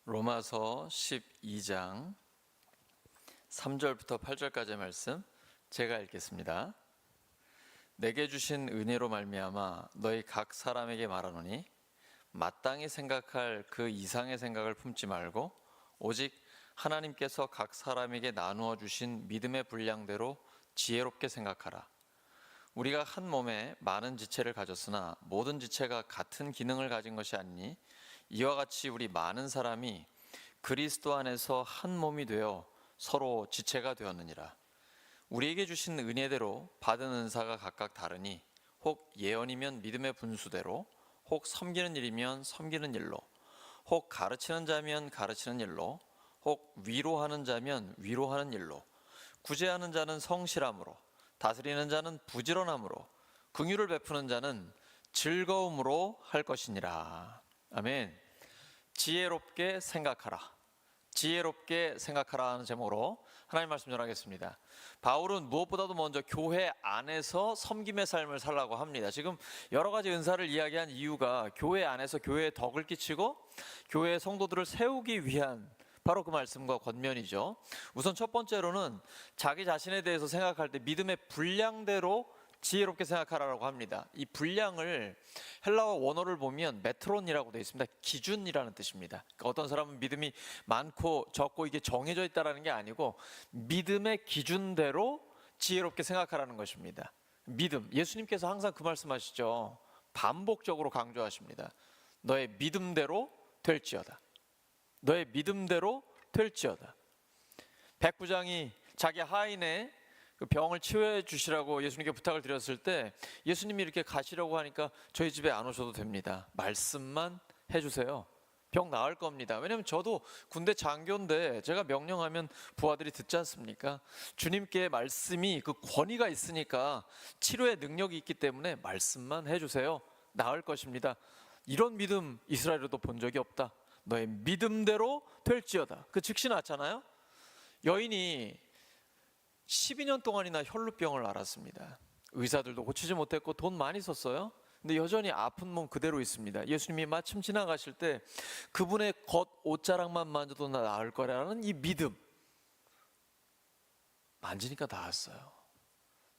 로마서 12장 3절부터 8절까지의 말씀 제가 읽겠습니다. 내게 주신 은혜로 말미암아 너희 각 사람에게 말하노니 마땅히 생각할 그 이상의 생각을 품지 말고 오직 하나님께서 각 사람에게 나누어 주신 믿음의 분량대로 지혜롭게 생각하라. 우리가 한 몸에 많은 지체를 가졌으나 모든 지체가 같은 기능을 가진 것이 아니니 이와 같이 우리 많은 사람이 그리스도 안에서 한 몸이 되어 서로 지체가 되었느니라. 우리에게 주신 은혜대로 받은 은사가 각각 다르니 혹 예언이면 믿음의 분수대로, 혹 섬기는 일이면 섬기는 일로, 혹 가르치는 자면 가르치는 일로, 혹 위로하는 자면 위로하는 일로, 구제하는 자는 성실함으로, 다스리는 자는 부지런함으로, 긍휼을 베푸는 자는 즐거움으로 할 것이니라. 아멘. 지혜롭게 생각하라. 지혜롭게 생각하라 하는 제목으로 하나님 말씀 전하겠습니다. 바울은 무엇보다도 먼저 교회 안에서 섬김의 삶을 살라고 합니다. 지금 여러 가지 은사를 이야기한 이유가 교회 안에서 교회에 덕을 끼치고 교회의 성도들을 세우기 위한 바로 그 말씀과 권면이죠. 우선 첫 번째로는 자기 자신에 대해서 생각할 때 믿음의 분량대로 지혜롭게 생각하라고 합니다. 이 분량을 헬라어 원어를 보면 메트론이라고 되어 있습니다. 기준이라는 뜻입니다. 그러니까 어떤 사람은 믿음이 많고 적고 이게 정해져 있다는 게 아니고 믿음의 기준대로 지혜롭게 생각하라는 것입니다. 믿음, 예수님께서 항상 그 말씀하시죠. 반복적으로 강조하십니다. 너의 믿음대로 될지어다. 너의 믿음대로 될지어다. 백부장이 자기 하인의 그 병을 치유해 주시라고 예수님께 부탁을 드렸을 때 예수님이 이렇게 가시려고 하니까 저희 집에 안 오셔도 됩니다. 말씀만 해주세요. 병 나을 겁니다. 왜냐하면 저도 군대 장교인데 제가 명령하면 부하들이 듣지 않습니까? 주님께 말씀이 그 권위가 있으니까 치료의 능력이 있기 때문에 말씀만 해주세요. 나을 것입니다. 이런 믿음 이스라엘에도 본 적이 없다. 너의 믿음대로 될지어다. 그 즉시 낫잖아요. 여인이 12년 동안이나 혈루병을 앓았습니다. 의사들도 고치지 못했고 돈 많이 썼어요. 근데 여전히 아픈 몸 그대로 있습니다. 예수님이 마침 지나가실 때 그분의 겉 옷자락만 만져도 나 나을 거라는 이 믿음, 만지니까 나았어요.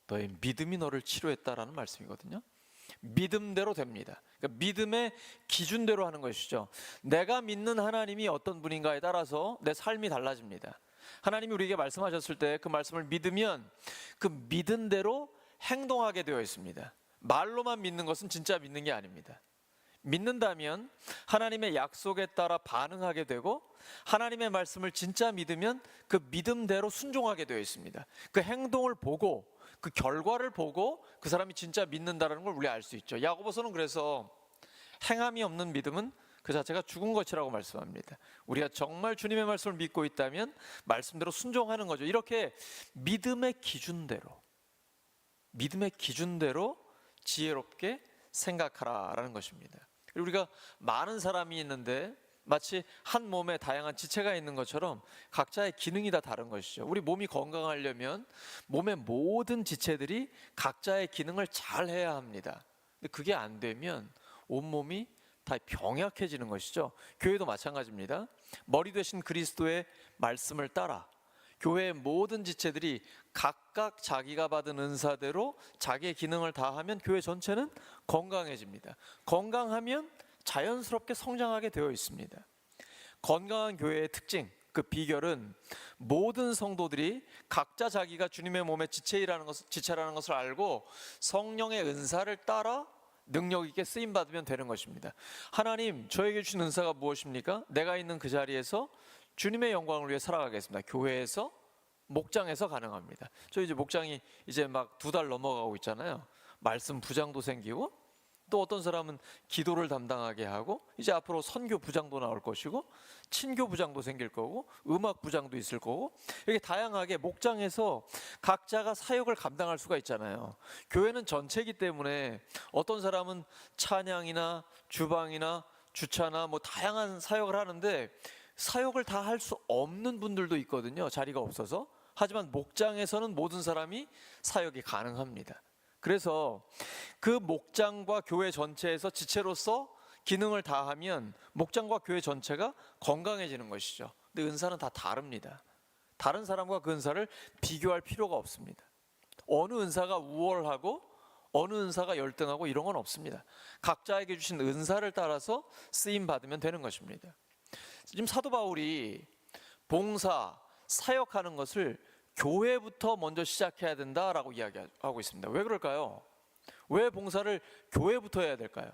너의 믿음이 너를 치료했다라는 말씀이거든요. 믿음대로 됩니다. 그러니까 믿음의 기준대로 하는 것이죠. 내가 믿는 하나님이 어떤 분인가에 따라서 내 삶이 달라집니다. 하나님이 우리에게 말씀하셨을 때 그 말씀을 믿으면 그 믿은 대로 행동하게 되어 있습니다. 말로만 믿는 것은 진짜 믿는 게 아닙니다. 믿는다면 하나님의 약속에 따라 반응하게 되고 하나님의 말씀을 진짜 믿으면 그 믿음대로 순종하게 되어 있습니다. 그 행동을 보고 그 결과를 보고 그 사람이 진짜 믿는다는 걸 우리 알 수 있죠. 야고보서는 그래서 행함이 없는 믿음은 그 자체가 죽은 것이라고 말씀합니다. 우리가 정말 주님의 말씀을 믿고 있다면 말씀대로 순종하는 거죠. 이렇게 믿음의 기준대로 지혜롭게 생각하라라는 것입니다. 그리고 우리가 많은 사람이 있는데 마치 한 몸에 다양한 지체가 있는 것처럼 각자의 기능이 다 다른 것이죠. 우리 몸이 건강하려면 몸의 모든 지체들이 각자의 기능을 잘 해야 합니다. 근데 그게 안 되면 온몸이 다 병약해지는 것이죠. 교회도 마찬가지입니다. 머리 되신 그리스도의 말씀을 따라 교회의 모든 지체들이 각각 자기가 받은 은사대로 자기의 기능을 다하면 교회 전체는 건강해집니다. 건강하면 자연스럽게 성장하게 되어 있습니다. 건강한 교회의 특징, 그 비결은 모든 성도들이 각자 자기가 주님의 몸의 지체라는 것을 알고 성령의 은사를 따라 능력 있게 쓰임 받으면 되는 것입니다. 하나님, 저에게 주신 은사가 무엇입니까? 내가 있는 그 자리에서 주님의 영광을 위해 살아가겠습니다. 교회에서, 목장에서 가능합니다. 저 이제 목장이 이제 막 2달 넘어가고 있잖아요. 말씀 부장도 생기고 또 어떤 사람은 기도를 담당하게 하고 이제 앞으로 선교 부장도 나올 것이고 친교 부장도 생길 거고 음악 부장도 있을 거고 이렇게 다양하게 목장에서 각자가 사역을 감당할 수가 있잖아요. 교회는 전체이기 때문에 어떤 사람은 찬양이나 주방이나 주차나 뭐 다양한 사역을 하는데 사역을 다 할 수 없는 분들도 있거든요. 자리가 없어서. 하지만 목장에서는 모든 사람이 사역이 가능합니다. 그래서 그 목장과 교회 전체에서 지체로서 기능을 다하면 목장과 교회 전체가 건강해지는 것이죠. 근데 은사는 다 다릅니다. 다른 사람과 그 은사를 비교할 필요가 없습니다. 어느 은사가 우월하고 어느 은사가 열등하고 이런 건 없습니다. 각자에게 주신 은사를 따라서 쓰임 받으면 되는 것입니다. 지금 사도 바울이 봉사, 사역하는 것을 교회부터 먼저 시작해야 된다라고 이야기하고 있습니다. 왜 그럴까요? 왜 봉사를 교회부터 해야 될까요?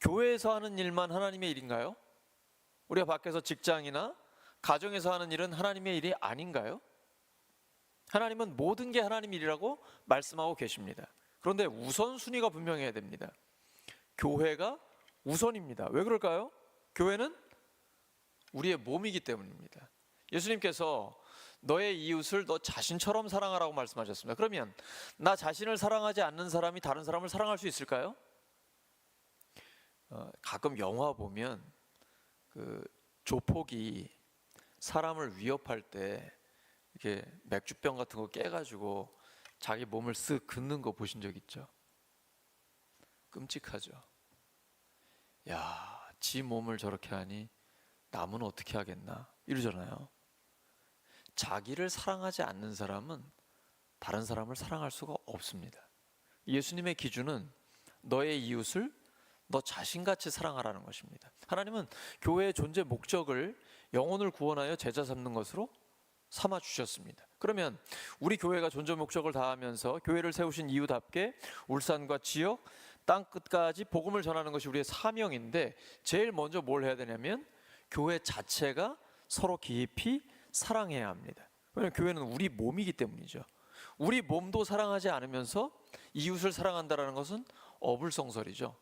교회에서 하는 일만 하나님의 일인가요? 우리가 밖에서 직장이나 가정에서 하는 일은 하나님의 일이 아닌가요? 하나님은 모든 게 하나님 일이라고 말씀하고 계십니다. 그런데 우선순위가 분명해야 됩니다. 교회가 우선입니다. 왜 그럴까요? 교회는 우리의 몸이기 때문입니다. 예수님께서 너의 이웃을 너 자신처럼 사랑하라고 말씀하셨습니다. 그러면 나 자신을 사랑하지 않는 사람이 다른 사람을 사랑할 수 있을까요? 가끔 영화 보면 그 조폭이 사람을 위협할 때 이렇게 맥주병 같은 거 깨가지고 자기 몸을 쓱 긋는 거 보신 적 있죠? 끔찍하죠. 야, 지 몸을 저렇게 하니 남은 어떻게 하겠나 이러잖아요. 자기를 사랑하지 않는 사람은 다른 사람을 사랑할 수가 없습니다. 예수님의 기준은 너의 이웃을 너 자신같이 사랑하라는 것입니다. 하나님은 교회의 존재 목적을 영혼을 구원하여 제자 삼는 것으로 삼아 주셨습니다. 그러면 우리 교회가 존재 목적을 다하면서 교회를 세우신 이유답게 울산과 지역, 땅 끝까지 복음을 전하는 것이 우리의 사명인데 제일 먼저 뭘 해야 되냐면 교회 자체가 서로 깊이 사랑해야 합니다. 왜냐하면 교회는 우리 몸이기 때문이죠. 우리 몸도 사랑하지 않으면서 이웃을 사랑한다는 것은 어불성설이죠.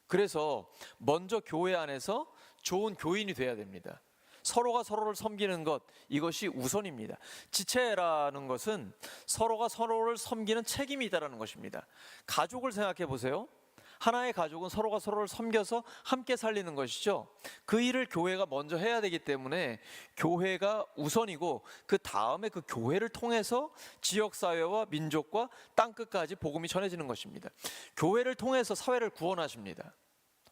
그래서 먼저 교회 안에서 좋은 교인이 돼야 됩니다. 서로가 서로를 섬기는 것, 이것이 우선입니다. 지체라는 것은 서로가 서로를 섬기는 책임이 있다는 것입니다. 가족을 생각해 보세요. 하나의 가족은 서로가 서로를 섬겨서 함께 살리는 것이죠. 그 일을 교회가 먼저 해야 되기 때문에 교회가 우선이고 그 다음에 그 교회를 통해서 지역사회와 민족과 땅끝까지 복음이 전해지는 것입니다. 교회를 통해서 사회를 구원하십니다.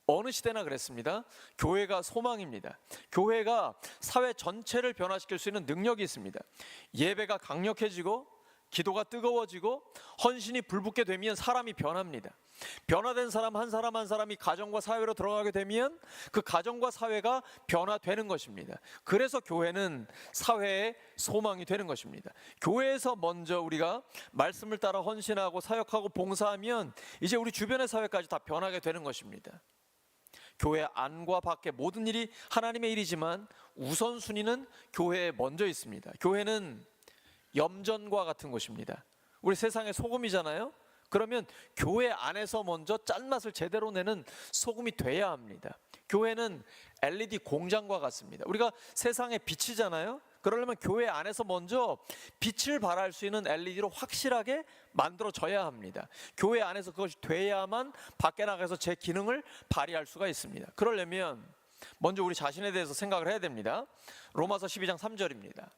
어느 시대나 그랬습니다. 교회가 소망입니다. 교회가 사회 전체를 변화시킬 수 있는 능력이 있습니다. 예배가 강력해지고 기도가 뜨거워지고 헌신이 불붙게 되면 사람이 변합니다. 변화된 사람 한 사람 한 사람이 가정과 사회로 들어가게 되면 그 가정과 사회가 변화되는 것입니다. 그래서 교회는 사회의 소망이 되는 것입니다. 교회에서 먼저 우리가 말씀을 따라 헌신하고 사역하고 봉사하면 이제 우리 주변의 사회까지 다 변하게 되는 것입니다. 교회 안과 밖의 모든 일이 하나님의 일이지만 우선순위는 교회에 먼저 있습니다. 교회는 염전과 같은 곳입니다. 우리 세상의 소금이잖아요. 그러면 교회 안에서 먼저 짠맛을 제대로 내는 소금이 돼야 합니다. 교회는 LED 공장과 같습니다. 우리가 세상의 빛이잖아요. 그러려면 교회 안에서 먼저 빛을 발할 수 있는 LED로 확실하게 만들어져야 합니다. 교회 안에서 그것이 돼야만 밖에 나가서 제 기능을 발휘할 수가 있습니다. 그러려면 먼저 우리 자신에 대해서 생각을 해야 됩니다. 로마서 12장 3절입니다.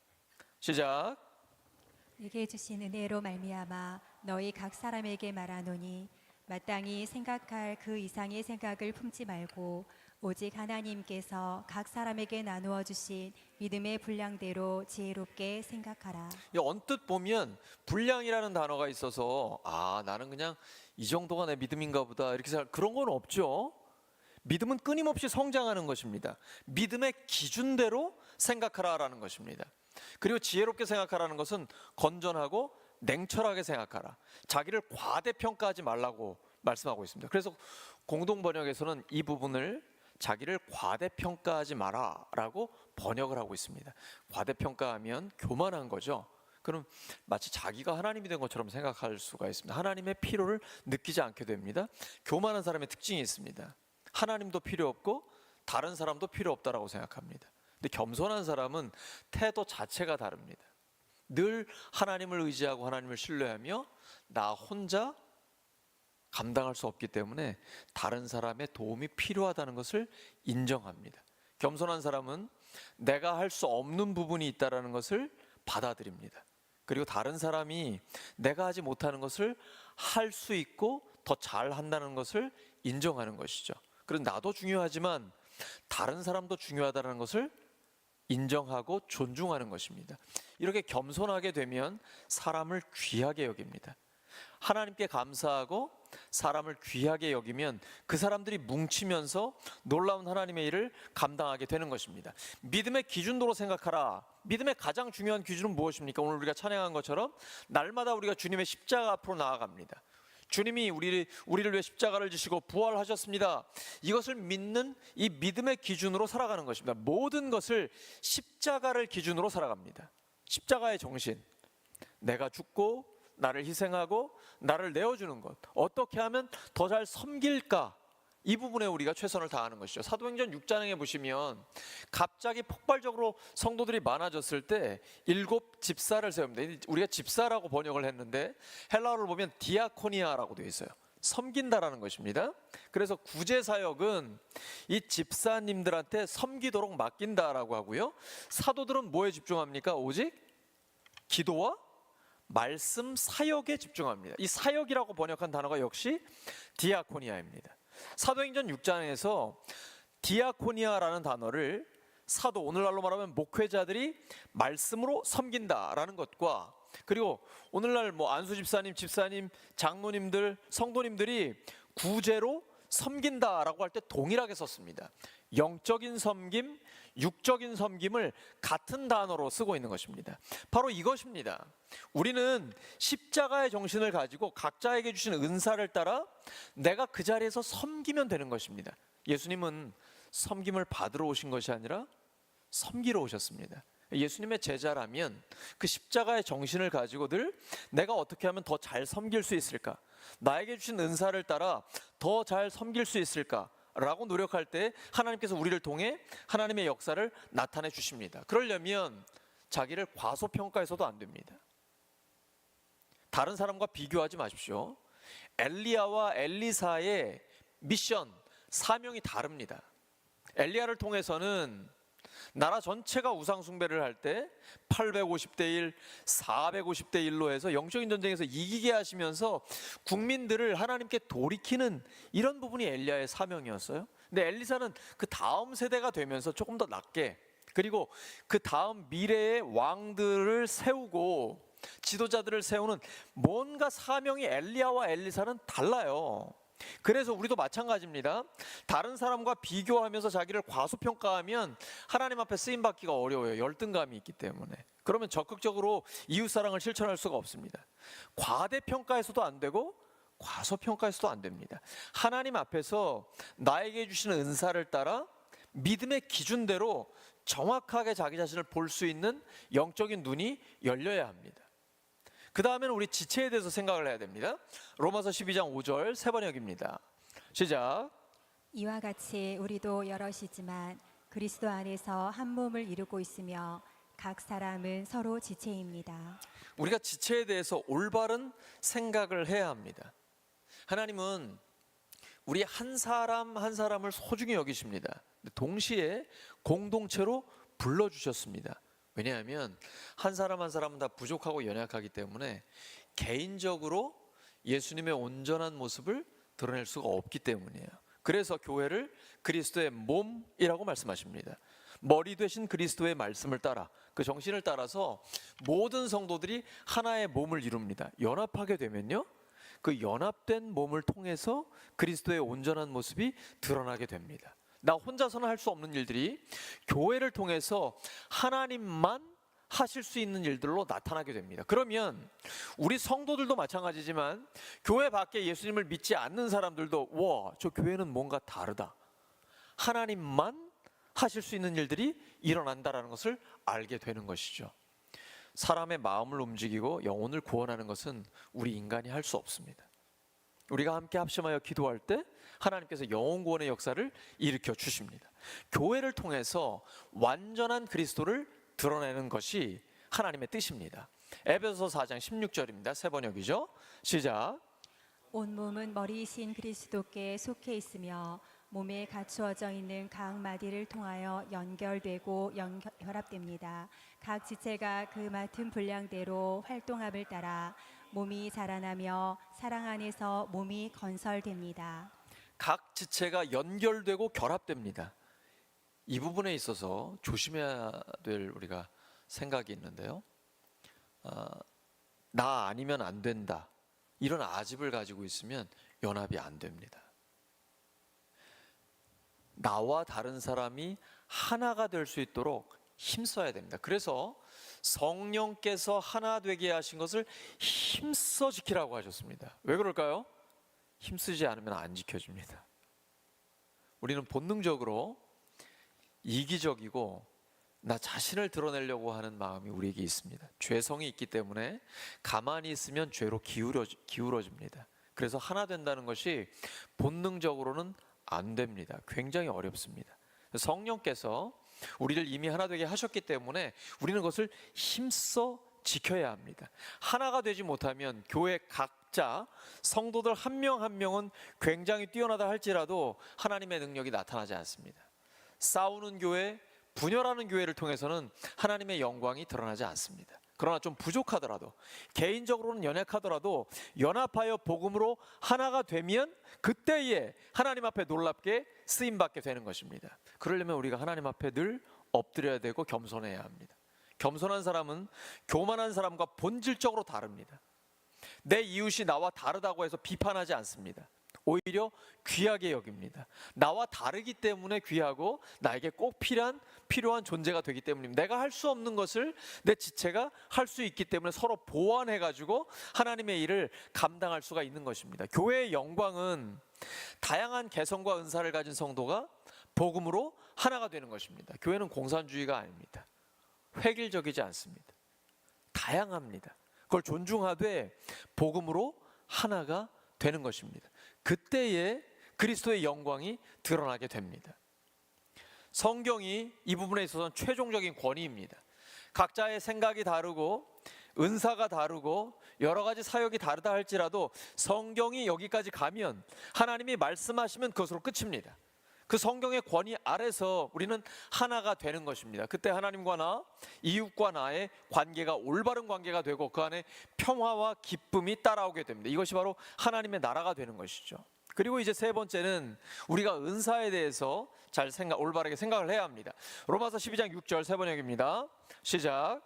시작. 내게 주신 은혜로 말미암아 너희 각 사람에게 말하노니 마땅히 생각할 그 이상의 생각을 품지 말고 오직 하나님께서 각 사람에게 나누어 주신 믿음의 분량대로 지혜롭게 생각하라. 언뜻 보면 분량이라는 단어가 있어서 나는 그냥 이 정도가 내 믿음인가 보다 이렇게 생각, 그런 건 없죠. 믿음은 끊임없이 성장하는 것입니다. 믿음의 기준대로 생각하라라는 것입니다. 그리고 지혜롭게 생각하라는 것은 건전하고 냉철하게 생각하라. 자기를 과대평가하지 말라고 말씀하고 있습니다. 그래서 공동번역에서는 이 부분을 자기를 과대평가하지 마라 라고 번역을 하고 있습니다. 과대평가하면 교만한 거죠. 그럼 마치 자기가 하나님이 된 것처럼 생각할 수가 있습니다. 하나님의 필요를 느끼지 않게 됩니다. 교만한 사람의 특징이 있습니다. 하나님도 필요 없고 다른 사람도 필요 없다라고 생각합니다. 근데 겸손한 사람은 태도 자체가 다릅니다. 늘 하나님을 의지하고 하나님을 신뢰하며 나 혼자 감당할 수 없기 때문에 다른 사람의 도움이 필요하다는 것을 인정합니다. 겸손한 사람은 내가 할 수 없는 부분이 있다는 것을 받아들입니다. 그리고 다른 사람이 내가 하지 못하는 것을 할 수 있고 더 잘한다는 것을 인정하는 것이죠. 그래서 나도 중요하지만 다른 사람도 중요하다는 것을 인정하고 존중하는 것입니다. 이렇게 겸손하게 되면 사람을 귀하게 여깁니다. 하나님께 감사하고 사람을 귀하게 여기면 그 사람들이 뭉치면서 놀라운 하나님의 일을 감당하게 되는 것입니다. 믿음의 기준도로 생각하라. 믿음의 가장 중요한 기준은 무엇입니까? 오늘 우리가 찬양한 것처럼 날마다 우리가 주님의 십자가 앞으로 나아갑니다. 주님이 우리를 위해 십자가를 지시고 부활하셨습니다. 이것을 믿는 이 믿음의 기준으로 살아가는 것입니다. 모든 것을 십자가를 기준으로 살아갑니다. 십자가의 정신, 내가 죽고 나를 희생하고 나를 내어주는 것, 어떻게 하면 더 잘 섬길까, 이 부분에 우리가 최선을 다하는 것이죠. 사도행전 6장에 보시면 갑자기 폭발적으로 성도들이 많아졌을 때 7 집사를 세웁니다. 우리가 집사라고 번역을 했는데 헬라어를 보면 디아코니아라고 되어 있어요. 섬긴다라는 것입니다. 그래서 구제사역은 이 집사님들한테 섬기도록 맡긴다라고 하고요. 사도들은 뭐에 집중합니까? 오직 기도와 말씀 사역에 집중합니다. 이 사역이라고 번역한 단어가 역시 디아코니아입니다. 사도행전 6장에서 디아코니아라는 단어를 사도, 오늘날로 말하면 목회자들이 말씀으로 섬긴다라는 것과, 그리고 오늘날 안수 집사님, 장로님들, 성도님들이 구제로 섬긴다라고 할 때 동일하게 썼습니다. 영적인 섬김, 육적인 섬김을 같은 단어로 쓰고 있는 것입니다. 바로 이것입니다. 우리는 십자가의 정신을 가지고 각자에게 주신 은사를 따라 내가 그 자리에서 섬기면 되는 것입니다. 예수님은 섬김을 받으러 오신 것이 아니라 섬기러 오셨습니다. 예수님의 제자라면 그 십자가의 정신을 가지고 늘 내가 어떻게 하면 더 잘 섬길 수 있을까, 나에게 주신 은사를 따라 더 잘 섬길 수 있을까 라고 노력할 때 하나님께서 우리를 통해 하나님의 역사를 나타내 주십니다. 그러려면 자기를 과소평가해서도 안 됩니다. 다른 사람과 비교하지 마십시오. 엘리야와 엘리사의 미션, 사명이 다릅니다. 엘리야를 통해서는 나라 전체가 우상 숭배를 할 때 850대 1, 450대 1로 해서 영적인 전쟁에서 이기게 하시면서 국민들을 하나님께 돌이키는 이런 부분이 엘리야의 사명이었어요. 근데 엘리사는 그 다음 세대가 되면서 조금 더 낮게, 그리고 그 다음 미래의 왕들을 세우고 지도자들을 세우는 뭔가 사명이 엘리야와 엘리사는 달라요. 그래서 우리도 마찬가지입니다. 다른 사람과 비교하면서 자기를 과소평가하면 하나님 앞에 쓰임받기가 어려워요. 열등감이 있기 때문에. 그러면 적극적으로 이웃사랑을 실천할 수가 없습니다. 과대평가해서도 안 되고 과소평가해서도 안 됩니다. 하나님 앞에서 나에게 주시는 은사를 따라 믿음의 기준대로 정확하게 자기 자신을 볼 수 있는 영적인 눈이 열려야 합니다. 그 다음에는 우리 지체에 대해서 생각을 해야 됩니다. 로마서 12장 5절 세 번역입니다. 시작. 이와 같이 우리도 여럿이지만 그리스도 안에서 한 몸을 이루고 있으며 각 사람은 서로 지체입니다. 우리가 지체에 대해서 올바른 생각을 해야 합니다. 하나님은 우리 한 사람 한 사람을 소중히 여기십니다. 동시에 공동체로 불러주셨습니다. 왜냐하면 한 사람 한 사람은 다 부족하고 연약하기 때문에 개인적으로 예수님의 온전한 모습을 드러낼 수가 없기 때문이에요. 그래서 교회를 그리스도의 몸이라고 말씀하십니다. 머리 되신 그리스도의 말씀을 따라, 그 정신을 따라서 모든 성도들이 하나의 몸을 이룹니다. 연합하게 되면요, 그 연합된 몸을 통해서 그리스도의 온전한 모습이 드러나게 됩니다. 나 혼자서는 할 수 없는 일들이 교회를 통해서 하나님만 하실 수 있는 일들로 나타나게 됩니다. 그러면 우리 성도들도 마찬가지지만 교회 밖에 예수님을 믿지 않는 사람들도 와, 저 교회는 뭔가 다르다, 하나님만 하실 수 있는 일들이 일어난다라는 것을 알게 되는 것이죠. 사람의 마음을 움직이고 영혼을 구원하는 것은 우리 인간이 할 수 없습니다. 우리가 함께 합심하여 기도할 때 하나님께서 영혼 구원의 역사를 일으켜 주십니다. 교회를 통해서 완전한 그리스도를 드러내는 것이 하나님의 뜻입니다. 에베소서 4장 16절입니다. 세 번역이죠. 시작. 온 몸은 머리이신 그리스도께 속해 있으며 몸에 갖추어져 있는 각 마디를 통하여 연결되고 결합됩니다. 각 지체가 그 맡은 분량대로 활동함을 따라 몸이 자라나며 사랑 안에서 몸이 건설됩니다. 각 지체가 연결되고 결합됩니다. 이 부분에 있어서 조심해야 될 우리가 생각이 있는데요. 나 아니면 안 된다, 이런 아집을 가지고 있으면 연합이 안 됩니다. 나와 다른 사람이 하나가 될 수 있도록 힘써야 됩니다. 그래서 성령께서 하나 되게 하신 것을 힘써 지키라고 하셨습니다. 왜 그럴까요? 힘쓰지 않으면 안 지켜집니다. 우리는 본능적으로 이기적이고 나 자신을 드러내려고 하는 마음이 우리에게 있습니다. 죄성이 있기 때문에 가만히 있으면 죄로 기울어집니다. 그래서 하나 된다는 것이 본능적으로는 안 됩니다. 굉장히 어렵습니다. 성령께서 우리를 이미 하나 되게 하셨기 때문에 우리는 그것을 힘써 지켜야 합니다. 하나가 되지 못하면 교회 각자 성도들 한 명 한 명은 굉장히 뛰어나다 할지라도 하나님의 능력이 나타나지 않습니다. 싸우는 교회, 분열하는 교회를 통해서는 하나님의 영광이 드러나지 않습니다. 그러나 좀 부족하더라도, 개인적으로는 연약하더라도 연합하여 복음으로 하나가 되면 그때에 하나님 앞에 놀랍게 쓰임받게 되는 것입니다. 그러려면 우리가 하나님 앞에 늘 엎드려야 되고 겸손해야 합니다. 겸손한 사람은 교만한 사람과 본질적으로 다릅니다. 내 이웃이 나와 다르다고 해서 비판하지 않습니다. 오히려 귀하게 여깁니다. 나와 다르기 때문에 귀하고 나에게 꼭 필요한 존재가 되기 때문입니다. 내가 할 수 없는 것을 내 지체가 할 수 있기 때문에 서로 보완해가지고 하나님의 일을 감당할 수가 있는 것입니다. 교회의 영광은 다양한 개성과 은사를 가진 성도가 복음으로 하나가 되는 것입니다. 교회는 공산주의가 아닙니다. 획일적이지 않습니다. 다양합니다. 그걸 존중하되 복음으로 하나가 되는 것입니다. 그때에 그리스도의 영광이 드러나게 됩니다. 성경이 이 부분에 있어서는 최종적인 권위입니다. 각자의 생각이 다르고 은사가 다르고 여러 가지 사역이 다르다 할지라도 성경이 여기까지 가면, 하나님이 말씀하시면 그것으로 끝입니다. 그 성경의 권위 아래서 우리는 하나가 되는 것입니다. 그때 하나님과 나, 이웃과 나의 관계가 올바른 관계가 되고 그 안에 평화와 기쁨이 따라오게 됩니다. 이것이 바로 하나님의 나라가 되는 것이죠. 그리고 이제 세 번째는 우리가 은사에 대해서 올바르게 생각을 해야 합니다. 로마서 12장 6절 세 번역입니다. 시작.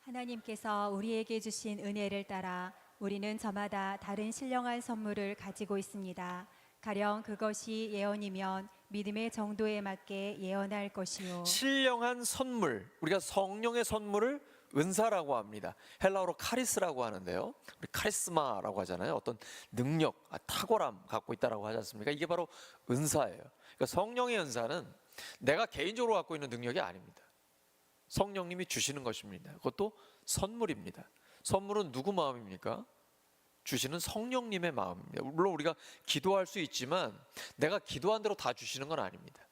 하나님께서 우리에게 주신 은혜를 따라 우리는 저마다 다른 신령한 선물을 가지고 있습니다. 가령 그것이 예언이면 믿음의 정도에 맞게 예언할 것이요. 신령한 선물, 우리가 성령의 선물을 은사라고 합니다. 헬라어로 카리스라고 하는데요, 우리 카리스마라고 하잖아요. 어떤 능력, 탁월함 갖고 있다라고 하지 않습니까? 이게 바로 은사예요. 그러니까 성령의 은사는 내가 개인적으로 갖고 있는 능력이 아닙니다. 성령님이 주시는 것입니다. 그것도 선물입니다. 선물은 누구 마음입니까? 주시는 성령님의 마음입니다. 물론 우리가 기도할 수 있지만 내가 기도한 대로 다 주시는 건 아닙니다.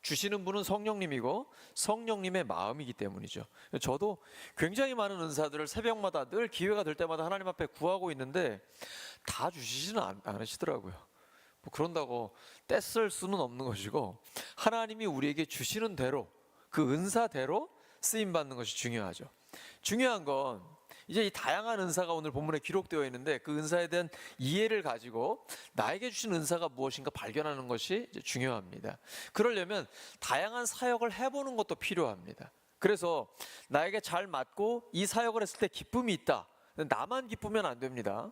주시는 분은 성령님이고 성령님의 마음이기 때문이죠. 저도 굉장히 많은 은사들을 새벽마다 늘 기회가 될 때마다 하나님 앞에 구하고 있는데 다 주시지는 않으시더라고요. 뭐 그런다고 떼쓸 수는 없는 것이고, 하나님이 우리에게 주시는 대로, 그 은사대로 쓰임받는 것이 중요하죠. 중요한 건 이제 이 다양한 은사가 오늘 본문에 기록되어 있는데 그 은사에 대한 이해를 가지고 나에게 주신 은사가 무엇인가 발견하는 것이 이제 중요합니다. 그러려면 다양한 사역을 해보는 것도 필요합니다. 그래서 나에게 잘 맞고 이 사역을 했을 때 기쁨이 있다, 나만 기쁘면 안 됩니다.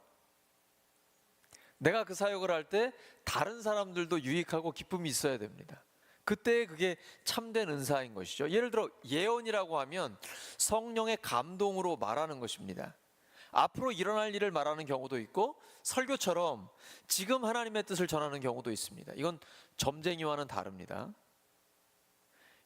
내가 그 사역을 할 때 다른 사람들도 유익하고 기쁨이 있어야 됩니다. 그때 그게 참된 은사인 것이죠. 예를 들어 예언이라고 하면 성령의 감동으로 말하는 것입니다. 앞으로 일어날 일을 말하는 경우도 있고, 설교처럼 지금 하나님의 뜻을 전하는 경우도 있습니다. 이건 점쟁이와는 다릅니다.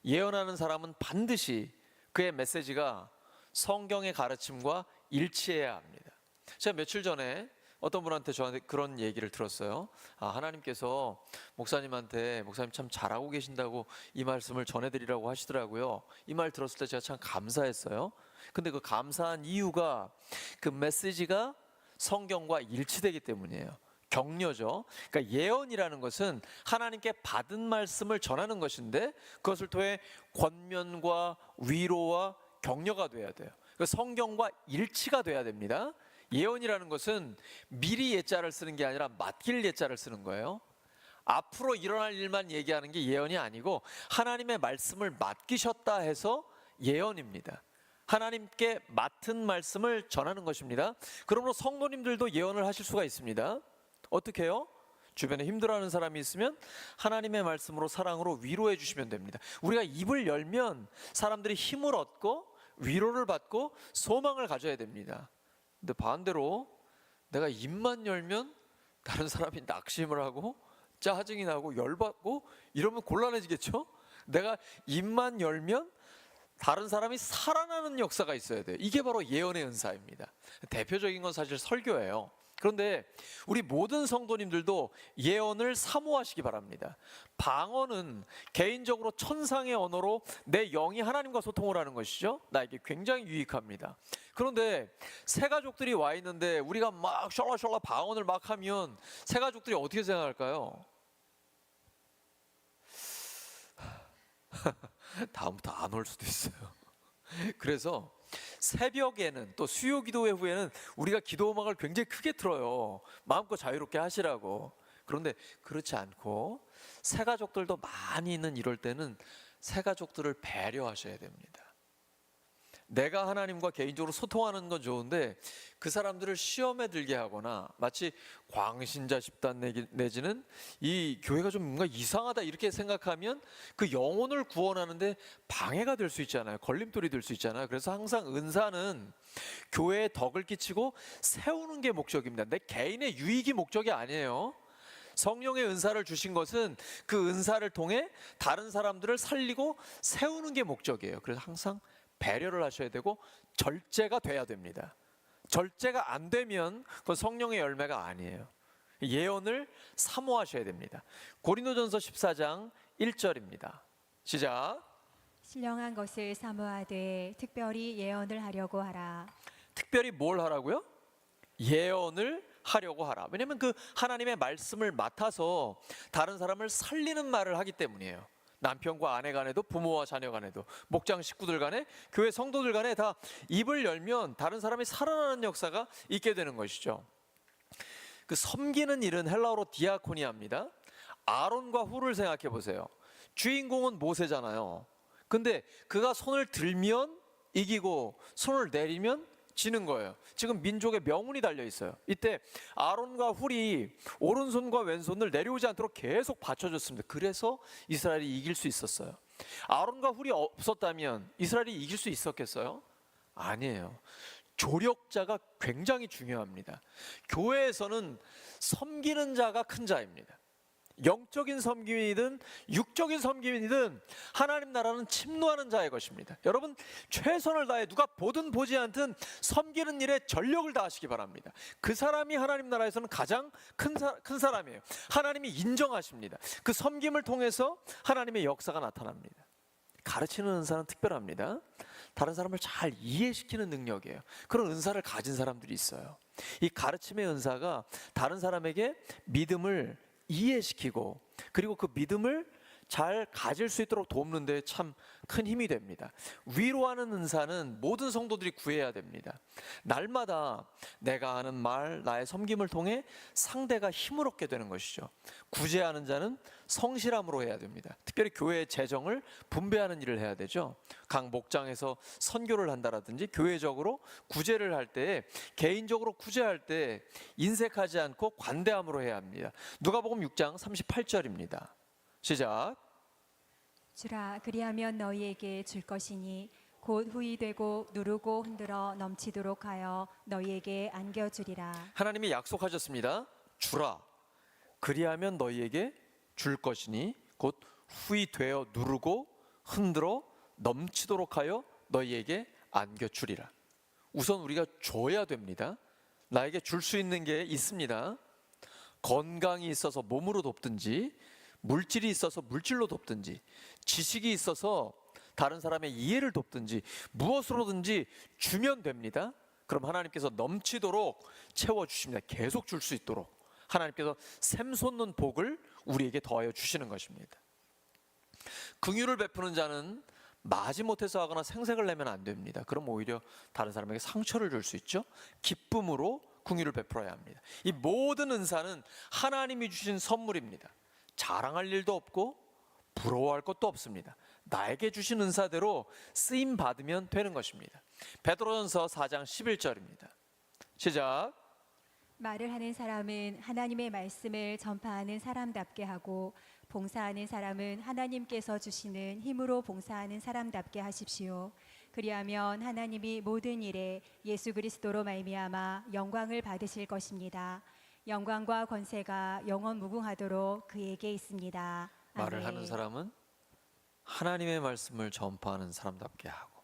예언하는 사람은 반드시 그의 메시지가 성경의 가르침과 일치해야 합니다. 제가 며칠 전에 어떤 분한테 저한테 그런 얘기를 들었어요. 하나님께서 목사님한테 목사님 참 잘하고 계신다고 이 말씀을 전해드리라고 하시더라고요. 이 말 들었을 때 제가 참 감사했어요. 근데 그 감사한 이유가 그 메시지가 성경과 일치되기 때문이에요. 격려죠. 그러니까 예언이라는 것은 하나님께 받은 말씀을 전하는 것인데 그것을 통해 권면과 위로와 격려가 돼야 돼요. 그러니까 성경과 일치가 돼야 됩니다. 예언이라는 것은 미리 예자를 쓰는 게 아니라 맡길 예자를 쓰는 거예요. 앞으로 일어날 일만 얘기하는 게 예언이 아니고 하나님의 말씀을 맡기셨다 해서 예언입니다. 하나님께 맡은 말씀을 전하는 것입니다. 그러므로 성도님들도 예언을 하실 수가 있습니다. 어떻게 해요? 주변에 힘들어하는 사람이 있으면 하나님의 말씀으로 사랑으로 위로해 주시면 됩니다. 우리가 입을 열면 사람들이 힘을 얻고 위로를 받고 소망을 가져야 됩니다. 근데 반대로 내가 입만 열면 다른 사람이 낙심을 하고 짜증이 나고 열받고 이러면 곤란해지겠죠? 내가 입만 열면 다른 사람이 살아나는 역사가 있어야 돼요. 이게 바로 예언의 은사입니다. 대표적인 건 사실 설교예요. 그런데 우리 모든 성도님들도 예언을 사모하시기 바랍니다. 방언은 개인적으로 천상의 언어로 내 영이 하나님과 소통을 하는 것이죠. 나에게 굉장히 유익합니다. 그런데 새 가족들이 와 있는데 우리가 막 셜라셜라 방언을 막 하면 새 가족들이 어떻게 생각할까요? 다음부터 안 올 수도 있어요. 그래서 새벽에는 또 수요 기도회 후에는 우리가 기도 음악을 굉장히 크게 틀어요. 마음껏 자유롭게 하시라고. 그런데 그렇지 않고 새 가족들도 많이 있는 이럴 때는 새 가족들을 배려하셔야 됩니다. 내가 하나님과 개인적으로 소통하는 건 좋은데 그 사람들을 시험에 들게 하거나 마치 광신자 집단 내지는 이 교회가 좀 뭔가 이상하다 이렇게 생각하면 그 영혼을 구원하는데 방해가 될 수 있잖아요. 걸림돌이 될 수 있잖아요. 그래서 항상 은사는 교회에 덕을 끼치고 세우는 게 목적입니다. 내 개인의 유익이 목적이 아니에요. 성령의 은사를 주신 것은 그 은사를 통해 다른 사람들을 살리고 세우는 게 목적이에요. 그래서 항상 배려를 하셔야 되고 절제가 돼야 됩니다. 절제가 안 되면 그건 성령의 열매가 아니에요. 예언을 사모하셔야 됩니다. 고린도전서 14장 1절입니다. 시작. 신령한 것을 사모하되 특별히 예언을 하려고 하라. 특별히 뭘 하라고요? 예언을 하려고 하라. 왜냐하면 그 하나님의 말씀을 맡아서 다른 사람을 살리는 말을 하기 때문이에요. 남편과 아내 간에도 부모와 자녀 간에도 목장 식구들 간에 교회 성도들 간에 다 입을 열면 다른 사람이 살아나는 역사가 있게 되는 것이죠. 그 섬기는 일은 헬라어로 디아코니아입니다. 아론과 훌을 생각해 보세요. 주인공은 모세잖아요. 근데 그가 손을 들면 이기고 손을 내리면 지는 거예요. 지금 민족의 명운이 달려 있어요. 이때 아론과 훌이 오른손과 왼손을 내려오지 않도록 계속 받쳐줬습니다. 그래서 이스라엘이 이길 수 있었어요. 아론과 훌이 없었다면 이스라엘이 이길 수 있었겠어요? 아니에요. 조력자가 굉장히 중요합니다. 교회에서는 섬기는 자가 큰 자입니다. 영적인 섬김이든 육적인 섬김이든 하나님 나라는 침노하는 자의 것입니다. 여러분 최선을 다해 누가 보든 보지 않든 섬기는 일에 전력을 다하시기 바랍니다. 그 사람이 하나님 나라에서는 가장 큰 사람이에요. 하나님이 인정하십니다. 그 섬김을 통해서 하나님의 역사가 나타납니다. 가르치는 은사는 특별합니다. 다른 사람을 잘 이해시키는 능력이에요. 그런 은사를 가진 사람들이 있어요. 이 가르침의 은사가 다른 사람에게 믿음을 이해시키고 그리고 그 믿음을 잘 가질 수 있도록 돕는 데 참 큰 힘이 됩니다. 위로하는 은사는 모든 성도들이 구해야 됩니다. 날마다 내가 하는 말, 나의 섬김을 통해 상대가 힘을 얻게 되는 것이죠. 구제하는 자는 성실함으로 해야 됩니다. 특별히 교회의 재정을 분배하는 일을 해야 되죠. 각 목장에서 선교를 한다라든지 교회적으로 구제를 할 때 개인적으로 구제할 때 인색하지 않고 관대함으로 해야 합니다. 누가복음 6장 38절입니다. 시작. 주라 그리하면 너희에게 줄 것이니 곧 후이 되고 누르고 흔들어 넘치도록 하여 너희에게 안겨주리라. 하나님이 약속하셨습니다. 주라 그리하면 너희에게 줄 것이니 곧 후이 되어 누르고 흔들어 넘치도록 하여 너희에게 안겨주리라. 우선 우리가 줘야 됩니다. 나에게 줄 수 있는 게 있습니다. 건강이 있어서 몸으로 돕든지 물질이 있어서 물질로 돕든지 지식이 있어서 다른 사람의 이해를 돕든지 무엇으로든지 주면 됩니다. 그럼 하나님께서 넘치도록 채워주십니다. 계속 줄 수 있도록 하나님께서 샘솟는 복을 우리에게 더하여 주시는 것입니다. 긍휼을 베푸는 자는 마지못해서 하거나 생색을 내면 안 됩니다. 그럼 오히려 다른 사람에게 상처를 줄 수 있죠. 기쁨으로 긍휼을 베풀어야 합니다. 이 모든 은사는 하나님이 주신 선물입니다. 자랑할 일도 없고 부러워할 것도 없습니다. 나에게 주신 은사대로 쓰임 받으면 되는 것입니다. 베드로전서 4장 11절입니다. 시작. 말을 하는 사람은 하나님의 말씀을 전파하는 사람답게 하고 봉사하는 사람은 하나님께서 주시는 힘으로 봉사하는 사람답게 하십시오. 그리하면 하나님이 모든 일에 예수 그리스도로 말미암아 영광을 받으실 것입니다. 영광과 권세가 영원 무궁하도록 그에게 있습니다. 말을 아멘. 하는 사람은 하나님의 말씀을 전파하는 사람답게 하고,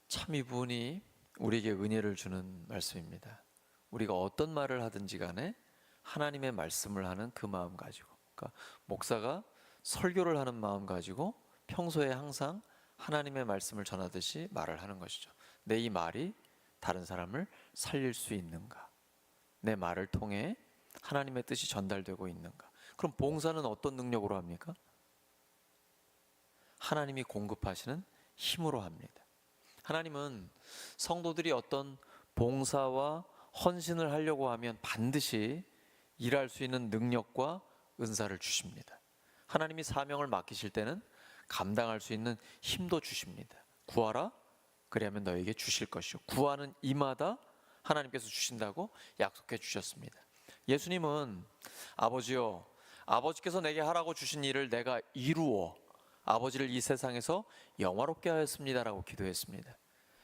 참 이 부분이 우리에게 은혜를 주는 말씀입니다. 우리가 어떤 말을 하든지 간에 하나님의 말씀을 하는 그 마음 가지고, 그러니까 목사가 설교를 하는 마음 가지고 평소에 항상 하나님의 말씀을 전하듯이 말을 하는 것이죠. 내 이 말이 다른 사람을 살릴 수 있는가? 내 말을 통해 하나님의 뜻이 전달되고 있는가? 그럼 봉사는 어떤 능력으로 합니까? 하나님이 공급하시는 힘으로 합니다. 하나님은 성도들이 어떤 봉사와 헌신을 하려고 하면 반드시 일할 수 있는 능력과 은사를 주십니다. 하나님이 사명을 맡기실 때는 감당할 수 있는 힘도 주십니다. 구하라, 그리하면 너에게 주실 것이요. 구하는 이마다 하나님께서 주신다고 약속해 주셨습니다. 예수님은 아버지요, 아버지께서 내게 하라고 주신 일을 내가 이루어 아버지를 이 세상에서 영화롭게 하였습니다라고 기도했습니다.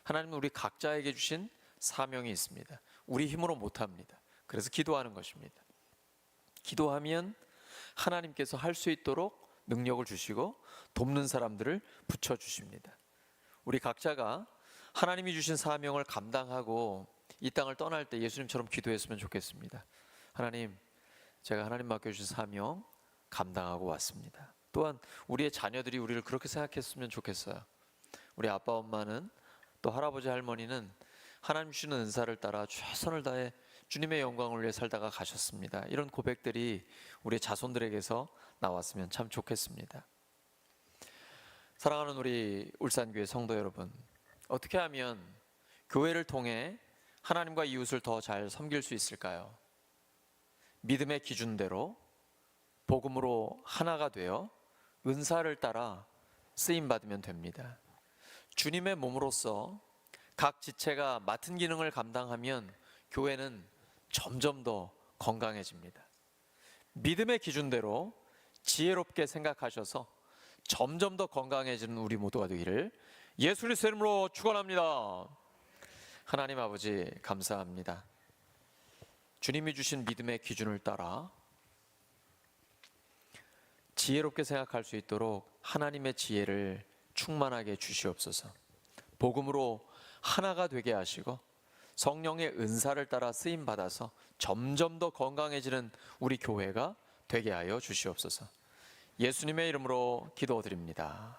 하나님은 우리 각자에게 주신 사명이 있습니다. 우리 힘으로 못합니다. 그래서 기도하는 것입니다. 기도하면 하나님께서 할 수 있도록 능력을 주시고 돕는 사람들을 붙여주십니다. 우리 각자가 하나님이 주신 사명을 감당하고 이 땅을 떠날 때 예수님처럼 기도했으면 좋겠습니다. 하나님, 제가 하나님 맡겨주신 사명 감당하고 왔습니다. 또한 우리의 자녀들이 우리를 그렇게 생각했으면 좋겠어요. 우리 아빠 엄마는 또 할아버지 할머니는 하나님 주시는 은사를 따라 최선을 다해 주님의 영광을 위해 살다가 가셨습니다. 이런 고백들이 우리 자손들에게서 나왔으면 참 좋겠습니다. 사랑하는 우리 울산교회 성도 여러분, 어떻게 하면 교회를 통해 하나님과 이웃을 더 잘 섬길 수 있을까요? 믿음의 기준대로 복음으로 하나가 되어 은사를 따라 쓰임받으면 됩니다. 주님의 몸으로서 각 지체가 맡은 기능을 감당하면 교회는 점점 더 건강해집니다. 믿음의 기준대로 지혜롭게 생각하셔서 점점 더 건강해지는 우리 모두가 되기를 예수 그리스도의 이름으로 축원합니다. 하나님 아버지 감사합니다. 주님이 주신 믿음의 기준을 따라 지혜롭게 생각할 수 있도록 하나님의 지혜를 충만하게 주시옵소서. 복음으로 하나가 되게 하시고 성령의 은사를 따라 쓰임 받아서 점점 더 건강해지는 우리 교회가 되게 하여 주시옵소서. 예수님의 이름으로 기도드립니다.